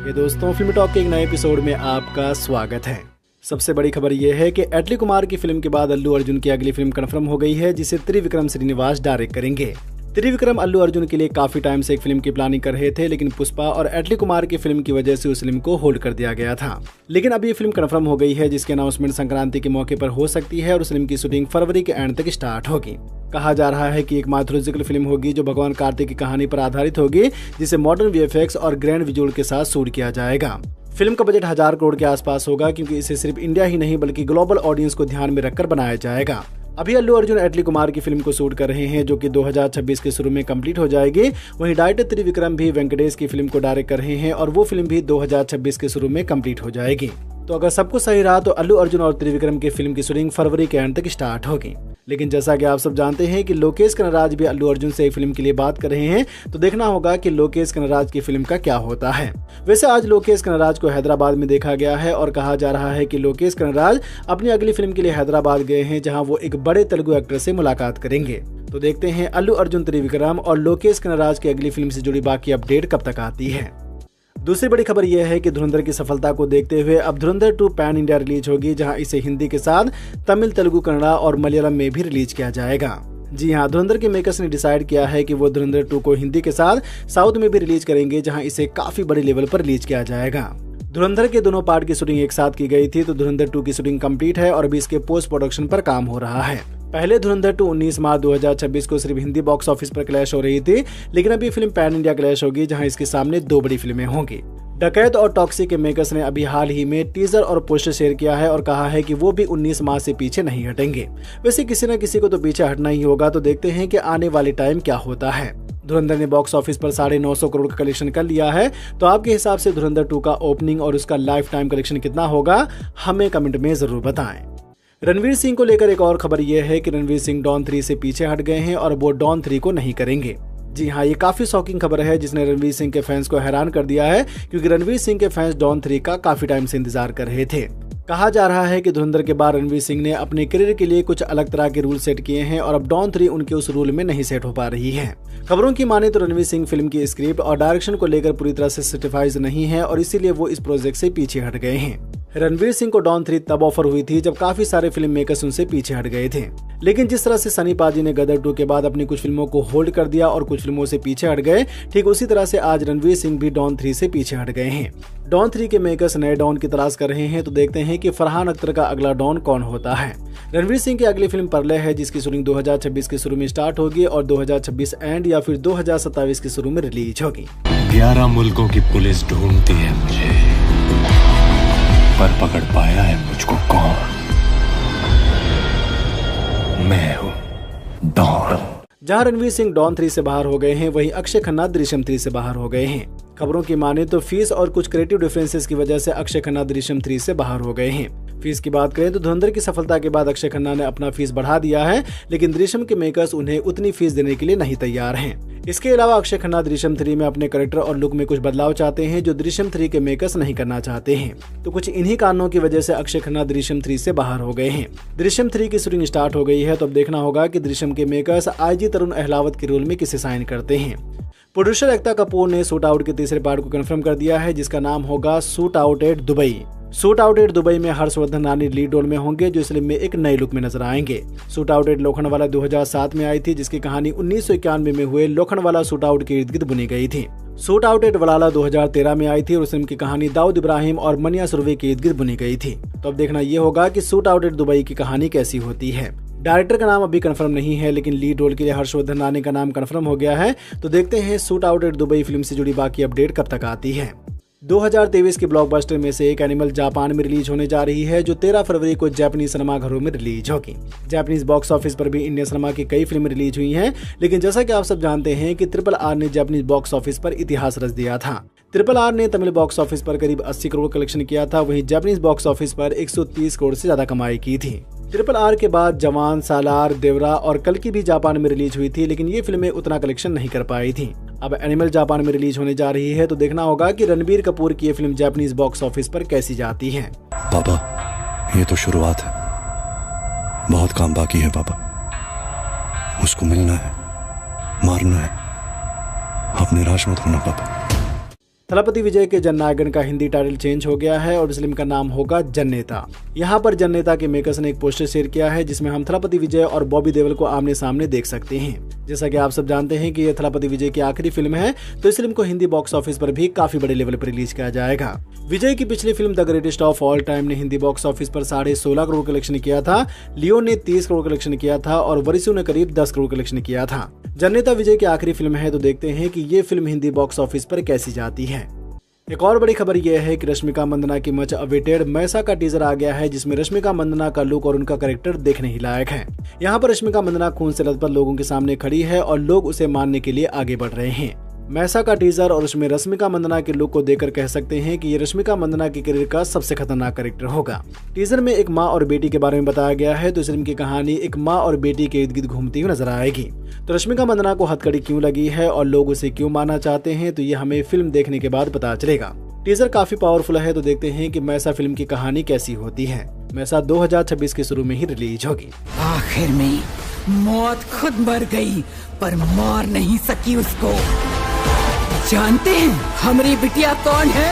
ये दोस्तों, film talk के एक नए एपिसोड में आपका स्वागत है। सबसे बड़ी खबर यह है कि एटली कुमार की फिल्म के बाद अल्लू अर्जुन की अगली फिल्म कंफर्म हो गई है, जिसे त्रिविक्रम श्रीनिवास डायरेक्ट करेंगे। त्रिविक्रम अल्लू अर्जुन के लिए काफी टाइम से एक फिल्म की प्लानिंग कर रहे थे, लेकिन पुष्पा और एटली कुमार की फिल्म की वजह से उस फिल्म को होल्ड कर दिया गया था। लेकिन अब ये फिल्म कंफर्म हो गई है, जिसकी अनाउंसमेंट संक्रांति के मौके पर हो सकती है और उस फिल्म की शूटिंग फरवरी के एंड तक स्टार्ट होगी। कहा जा रहा है कि एक माइथोलॉजिकल फिल्म होगी जो भगवान कार्तिक की कहानी पर आधारित होगी, जिसे मॉडर्न वीएफएक्स और ग्रैंड विजुअल के साथ शूट किया जाएगा। फिल्म का बजट 1000 करोड़ के आसपास होगा, क्योंकि इसे सिर्फ इंडिया ही नहीं बल्कि ग्लोबल ऑडियंस को ध्यान में रखकर बनाया जाएगा। अभी अल्लू अर्जुन एटली कुमार की फिल्म को शूट कर रहे हैं, जो कि 2026 के शुरू में कंप्लीट हो जाएगी। वहीं डायरेक्टर त्रिविक्रम भी वेंकटेश की फिल्म को डायरेक्ट कर रहे हैं और वो फिल्म भी 2026 के शुरू में कंप्लीट हो जाएगी। तो अगर सब कुछ सही रहा तो अल्लू अर्जुन और त्रिविक्रम की फिल्म की शूटिंग फरवरी के एंड तक स्टार्ट होगी। लेकिन जैसा कि आप सब जानते हैं कि लोकेश कनराज भी अल्लू अर्जुन से एक फिल्म के लिए बात कर रहे हैं, तो देखना होगा कि लोकेश कनराज की फिल्म का क्या होता है। वैसे आज लोकेश कनराज को हैदराबाद में देखा गया है और कहा जा रहा है कि लोकेश कनराज अपनी अगली फिल्म के लिए हैदराबाद गए हैं, जहां वो एक बड़े तेलुगु एक्टर से मुलाकात करेंगे। तो देखते हैं अल्लू अर्जुन, त्रिविक्रम और लोकेश कनराज की अगली फिल्म से जुड़ी बाकी अपडेट कब तक आती है। दूसरी बड़ी खबर यह है कि धुरंधर की सफलता को देखते हुए अब धुरंधर 2 पैन इंडिया रिलीज होगी, जहां इसे हिंदी के साथ तमिल, तेलुगु, कन्नड़ा और मलयालम में भी रिलीज किया जाएगा। जी हां, धुरंधर के मेकर्स ने डिसाइड किया है कि वो धुरंधर 2 को हिंदी के साथ साउथ में भी रिलीज करेंगे, जहां इसे काफी बड़े लेवल पर रिलीज किया जाएगा। धुरंधर के दोनों पार्ट की शूटिंग एक साथ की गई थी, तो धुरंधर 2 की शूटिंग कंप्लीट है और अभी इसके पोस्ट प्रोडक्शन पर काम हो रहा है। पहले धुरंधर 2 19 मार्च 2026 को सिर्फ हिंदी बॉक्स ऑफिस पर क्लैश हो रही थी, लेकिन अभी फिल्म पैन इंडिया क्लैश होगी, जहां इसके सामने 2 बड़ी फिल्में होंगी। डकैत और टॉक्सी के मेकर्स ने अभी हाल ही में टीजर और पोस्टर शेयर किया है और कहा है कि वो भी 19 मार्च से पीछे नहीं हटेंगे। वैसे किसी न किसी को तो पीछे हटना ही होगा, तो देखते हैं कि आने वाले टाइम क्या होता है। धुरंधर ने बॉक्स ऑफिस पर 950 करोड़ का कलेक्शन कर लिया है, तो आपके हिसाब से धुरंधर 2 का ओपनिंग और उसका लाइफ टाइम कलेक्शन कितना होगा, हमें कमेंट में जरूर बताएं। रणवीर सिंह को लेकर एक और खबर यह है कि रणवीर सिंह डॉन 3 से पीछे हट गए हैं और वो डॉन 3 को नहीं करेंगे। जी हाँ, ये काफी शॉकिंग खबर है, जिसने रणवीर सिंह के फैंस को हैरान कर दिया है, क्योंकि रणवीर सिंह के फैंस डॉन 3 का काफी टाइम से इंतजार कर रहे थे। कहा जा रहा है कि धुरंधर के बाद रणवीर सिंह ने अपने करियर के लिए कुछ अलग तरह के रूल सेट किए हैं और अब डॉन 3 उनके उस रूल में नहीं सेट हो पा रही है। खबरों की माने तो रणवीर सिंह फिल्म की स्क्रिप्ट और डायरेक्शन को लेकर पूरी तरह से सर्टिफाइड नहीं है और इसीलिए वो इस प्रोजेक्ट से पीछे हट गए हैं। रणवीर सिंह को डॉन 3 तब ऑफर हुई थी जब काफी सारे फिल्म मेकर्स उनसे पीछे हट गए थे, लेकिन जिस तरह से सनी पाजी ने गदर 2 के बाद अपनी कुछ फिल्मों को होल्ड कर दिया और कुछ फिल्मों से पीछे हट गए, ठीक उसी तरह से आज रणवीर सिंह भी डॉन 3 से पीछे हट गए हैं। डॉन 3 के मेकर्स नए डॉन की तलाश कर रहे हैं, तो देखते हैं कि फरहान अख्तर का अगला डॉन कौन होता है। रणवीर सिंह की अगली फिल्म परले है, जिसकी शूटिंग 2026 के शुरू में स्टार्ट होगी और 2026 एंड या फिर 2027 के शुरू में रिलीज होगी। 11 मुल्कों की पुलिस ढूंढती है मुझे, पर पकड़ पाया है मुझको कौन? मैं हूँ डॉन। जहां रणवीर सिंह डॉन 3 से बाहर हो गए हैं, वहीं अक्षय खन्ना दृश्यम 3 से बाहर हो गए हैं। खबरों की माने तो फीस और कुछ क्रिएटिव डिफरेंसेस की वजह से अक्षय खन्ना दृश्यम 3 से बाहर हो गए हैं। फीस की बात करें तो धुरंधर की सफलता के बाद अक्षय खन्ना ने अपना फीस बढ़ा दिया है, लेकिन दृश्यम के मेकर्स उन्हें उतनी फीस देने के लिए नहीं तैयार हैं। इसके अलावा अक्षय खन्ना दृश्यम 3 में अपने कैरेक्टर और लुक में कुछ बदलाव चाहते हैं, जो दृश्यम 3 के मेकर्स नहीं करना चाहते हैं। तो कुछ इन्हीं कारणों की वजह से अक्षय खन्ना दृश्यम 3 से बाहर हो गए हैं। दृश्यम 3 की शूटिंग स्टार्ट हो गई है, तो अब देखना होगा कि दृश्यम के मेकर्स आईजी तरुण अहलावत के रोल में किसे साइन करते हैं। प्रोड्यूसर एकता कपूर ने शूट आउट के तीसरे पार्ट को कंफर्म कर दिया है, जिसका नाम होगा shoot out at Dubai. Shoot out at Dubai में हर्षवर्धन रानी लीड रोल में होंगे, जो इस फिल्म में एक नए लुक में नजर आएंगे। शूट आउट एट लोखंडवाला 2007 में आई थी, जिसकी कहानी 1991 में हुए लोखंडवाला शूट आउट के इर्द गिर्द बुनी गई थी। शूट आउट एट वलाला 2013 में आई थी और उस फिल्म की कहानी दाऊद इब्राहिम और मनिया सुरवे के इर्द गिर्द बुनी गई थी। तो अब देखना ये होगा कि शूट आउट एट दुबई की कहानी कैसी होती है। डायरेक्टर का नाम अभी कंफर्म नहीं है, लेकिन लीड रोल के लिए हर्षवर्धन रानी का नाम कंफर्म हो गया है। तो देखते हैं shoot out at Dubai film से जुड़ी बाकी अपडेट कब तक आती है। 2023 की ब्लॉकबस्टर में से एक एनिमल जापान में रिलीज होने जा रही है, जो 13 फरवरी को जापानीज सिनेमाघरों में रिलीज होगी। जापानीज बॉक्स ऑफिस पर भी इंडियन सिनेमा की कई फिल्में रिलीज हुई हैं, लेकिन जैसा कि आप सब जानते हैं कि RRR ने जापानीज बॉक्स ऑफिस पर इतिहास रच दिया था। RRR ने तमिल बॉक्स ऑफिस पर करीब 80 करोड़ कलेक्शन किया था, वहीं जापानीज बॉक्स ऑफिस पर 130 करोड़ से ज्यादा कमाई की थी। RRR के बाद जवान, सालार, देवरा और कल्कि भी जापान में रिलीज हुई थी, लेकिन ये फिल्में उतना कलेक्शन नहीं कर पाई थी। अब एनिमल जापान में रिलीज होने जा रही है, तो देखना होगा कि रणबीर कपूर की ये फिल्म जापानीज बॉक्स ऑफिस पर कैसी जाती है। पापा, ये तो शुरुआत है, बहुत काम बाकी है पापा। उसको मिलना है, मारना है। आप निराश मत होना पापा। थलपति विजय के जननायकन का हिंदी टाइटल चेंज हो गया है और इस फिल्म का नाम होगा जननेता। यहाँ पर जननेता के मेकर्स ने एक पोस्टर शेयर किया है जिसमें हम थलपति विजय और बॉबी देओल को आमने सामने देख सकते हैं। जैसा कि आप सब जानते हैं कि यह थलपति विजय की आखिरी फिल्म है, तो इस फिल्म को हिंदी बॉक्स ऑफिस पर भी काफी बड़े लेवल पर रिलीज किया जाएगा। विजय की पिछली film the greatest of all time ने हिंदी बॉक्स ऑफिस पर 16.5 करोड़ कलेक्शन किया था, लियो ने 30 करोड़ कलेक्शन किया था और वरिसु ने करीब 10 करोड़ कलेक्शन किया था। जननेता विजय की आखिरी फिल्म है, तो देखते हैं कि ये फिल्म हिंदी बॉक्स ऑफिस पर कैसी जाती है। एक और बड़ी खबर यह है कि रश्मिका मंदाना की मच अवेटेड मैसा का टीजर आ गया है, जिसमें रश्मिका मंदाना का लुक और उनका कैरेक्टर देखने ही लायक है। यहाँ पर रश्मिका मंदाना खून से लथपथ लोगों के सामने खड़ी है और लोग उसे मानने के लिए आगे बढ़ रहे हैं। मैसा का टीजर और उसमें रश्मिका मंदाना के लुक को देखकर कह सकते हैं कि ये रश्मिका मंदाना की करियर का सबसे खतरनाक कैरेक्टर होगा। टीजर में एक माँ और बेटी के बारे में बताया गया है, तो इस फिल्म की कहानी एक माँ और बेटी के इर्द गिर्द घूमती हुई नजर आएगी। तो रश्मिका मंदाना को हथकड़ी क्यों लगी है और लोग उसे क्यों मानना चाहते हैं, तो ये हमें फिल्म देखने के बाद पता चलेगा। टीजर काफी पावरफुल है, तो देखते हैं कि मैसा फिल्म की कहानी कैसी होती है। मैसा 2026 के शुरू में ही रिलीज होगी। आखिर में मौत खुद मर गई पर मार नहीं सकी उसको। जानते हैं हमारी बिटिया कौन है?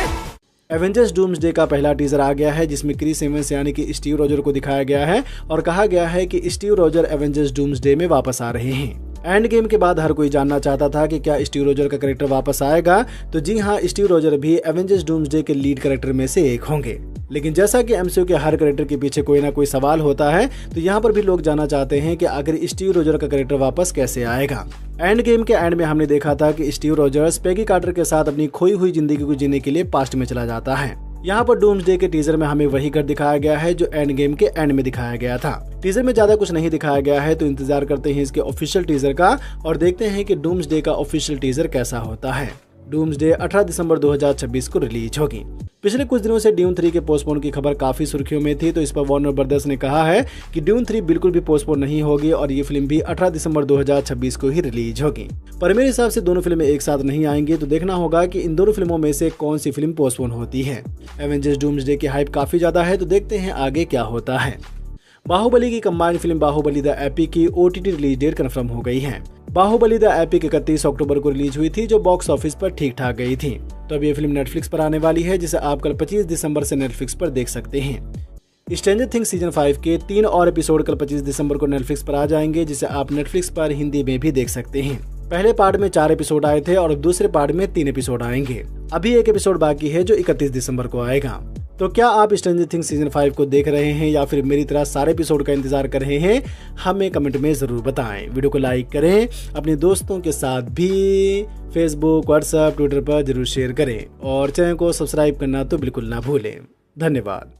एवेंजर्स डूम्सडे का पहला टीजर आ गया है, जिसमें क्रिस एवंस यानी कि स्टीव रॉजर को दिखाया गया है और कहा गया है कि स्टीव रॉजर एवेंजर्स डूम्सडे में वापस आ रहे हैं। एंड गेम के बाद हर कोई जानना चाहता था कि क्या स्टीव रॉजर का कैरेक्टर वापस आएगा, तो जी हाँ, स्टीव रॉजर भी एवेंजर्स डूम्सडे के लीड कैरेक्टर में से एक होंगे। लेकिन जैसा कि एमसीयू के हर कैरेक्टर के पीछे कोई ना कोई सवाल होता है, तो यहाँ पर भी लोग जानना चाहते हैं कि आखिर स्टीव रॉजर का कैरेक्टर वापस कैसे आएगा। एंड गेम के एंड में हमने देखा था कि स्टीव रॉजर्स पेगी कार्टर के साथ अपनी खोई हुई जिंदगी को जीने के लिए पास्ट में चला जाता है। यहाँ पर डूम्सडे के टीजर में हमें वही घर दिखाया गया है जो एंड गेम के एंड में दिखाया गया था। टीजर में ज्यादा कुछ नहीं दिखाया गया है, तो इंतजार करते हैं इसके ऑफिशियल टीजर का और देखते हैं कि डूम्सडे का ऑफिशियल टीजर कैसा होता है। डूम्सडे 18 दिसंबर 2026 को रिलीज होगी। पिछले कुछ दिनों से ड्यून 3 के पोस्टपोन की खबर काफी सुर्खियों में थी, तो इस पर वार्नर ब्रदर्स ने कहा है कि ड्यून 3 बिल्कुल भी पोस्टपोन नहीं होगी और ये फिल्म भी 18 दिसंबर 2026 को ही रिलीज होगी। पर मेरे हिसाब से दोनों फिल्में एक साथ नहीं आएंगी, तो देखना होगा कि इन दोनों फिल्मों में से कौन सी फिल्म पोस्टपोन होती है। एवेंजर्स डूम्सडे की हाइप काफी ज्यादा है, तो देखते हैं आगे क्या होता है। बाहुबली की combined film Baahubali the epic की ओटीटी रिलीज डेट कंफर्म हो गई है। बाहुबली द एपिक 31 अक्टूबर को रिलीज हुई थी, जो बॉक्स ऑफिस पर ठीक ठाक गई थी। तो अब ये फिल्म नेटफ्लिक्स पर आने वाली है, जिसे आप कल 25 दिसंबर से नेटफ्लिक्स पर देख सकते हैं। स्ट्रेंजर थिंग्स सीजन 5 के 3 और एपिसोड कल 25 दिसंबर को नेटफ्लिक्स पर आ जाएंगे, जिसे आप नेटफ्लिक्स पर हिंदी में भी देख सकते हैं। पहले पार्ट में 4 एपिसोड आए थे और दूसरे पार्ट में 3 एपिसोड आएंगे। अभी एक एपिसोड बाकी है जो 31 दिसंबर को आएगा। तो क्या आप स्ट्रेंजर थिंग्स सीजन 5 को देख रहे हैं या फिर मेरी तरह सारे एपिसोड का इंतजार कर रहे हैं? हमें कमेंट में जरूर बताएं। वीडियो को लाइक करें, अपने दोस्तों के साथ भी फेसबुक, व्हाट्सएप, ट्विटर पर जरूर शेयर करें और चैनल को सब्सक्राइब करना तो बिल्कुल ना भूलें। धन्यवाद।